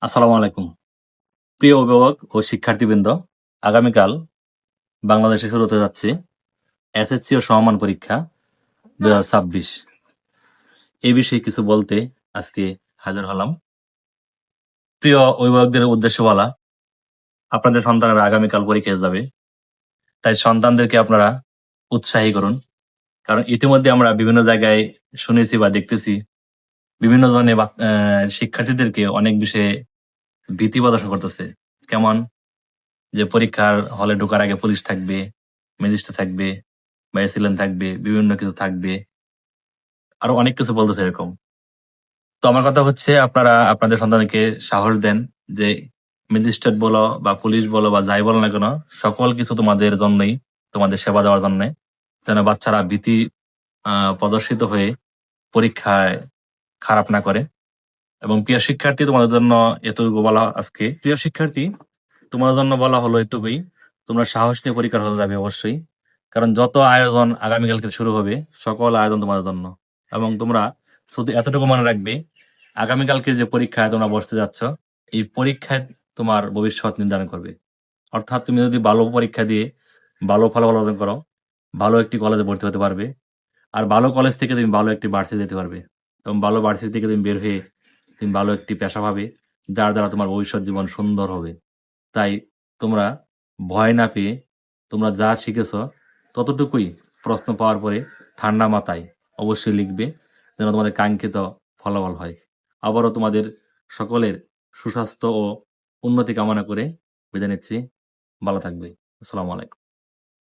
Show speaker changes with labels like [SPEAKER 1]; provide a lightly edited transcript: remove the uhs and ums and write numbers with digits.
[SPEAKER 1] আসসালামু আলাইকুম। প্রিয় অভিভাবক ও শিক্ষার্থীবৃন্দ, আগামীকাল বাংলাদেশে শুরু হতে যাচ্ছে এসএসসি ও সমমান পরীক্ষা 2026। এই বিষয়ে কিছু বলতে আজকে হাজির হলাম। প্রিয় অভিভাবকদের উদ্দেশ্যে বলা, আপনাদের সন্তানেরা আগামীকাল পরীক্ষায় যাবে, তাই সন্তানদেরকে আপনারা উৎসাহী করুন। কারণ ইতিমধ্যে আমরা বিভিন্ন জায়গায় শুনেছি বা দেখতেছি বিভিন্ন জনে শিক্ষার্থীদেরকে অনেক বিষয়ে ভীতি প্রদর্শন করতেছে। কেমন? যে পরীক্ষার হলে ঢোকার আগে পুলিশ থাকবে, ম্যাজিস্ট্রেট থাকবে বা এসিলেন্ট থাকবে, বিভিন্ন কিছু থাকবে, আরো অনেক কিছু বলতেছে এরকম। তো আমার কথা হচ্ছে, আপনারা আপনাদের সন্তানকে সাহস দেন যে ম্যাজিস্ট্রেট বলো বা পুলিশ বলো বা যাই বলো না কেন, সকল কিছু তোমাদের জন্যই, তোমাদের সেবা দেওয়ার জন্য, যেন বাচ্চারা ভীতি প্রদর্শিত হয়ে পরীক্ষায় খারাপ না করে। এবং প্রিয় শিক্ষার্থী, তোমাদের জন্য এতটুকু বলা আজকে, প্রিয় শিক্ষার্থী, তোমার জন্য বলা হলো এটুকুই, তোমরা সাহস নিয়ে পরীক্ষার হলে যাবে অবশ্যই। কারণ যত আয়োজন আগামীকালকে শুরু হবে, সকল আয়োজন তোমাদের জন্য। এবং তোমরা শুধু এতটুকু মনে রাখবে, আগামীকালকে যে পরীক্ষায় তোমরা বসতে যাচ্ছ, এই পরীক্ষায় তোমার ভবিষ্যৎ নির্ধারণ করবে। অর্থাৎ তুমি যদি ভালো পরীক্ষা দিয়ে ভালো ফলাফল অর্জন করো, ভালো একটি কলেজে ভর্তি হতে পারবে। আর ভালো কলেজ থেকে তুমি ভালো একটি ভার্সিটি যেতে পারবে। এবং ভালো ভার্সিটি থেকে তুমি বের হয়ে তুমি ভালো একটি পেশা পাবে, যার দ্বারা তোমার ভবিষ্যৎ জীবন সুন্দর হবে। তাই তোমরা ভয় না পেয়ে তোমরা যা শিখেছ ততটুকুই প্রশ্ন পাওয়ার পরে ঠান্ডা মাথায় অবশ্যই লিখবে, যেন তোমাদের কাঙ্ক্ষিত ফলাফল হয়। আবারও তোমাদের সকলের সুস্বাস্থ্য ও উন্নতি কামনা করে বিদায় নিচ্ছি। ভালো থাকবে। আসসালামু আলাইকুম।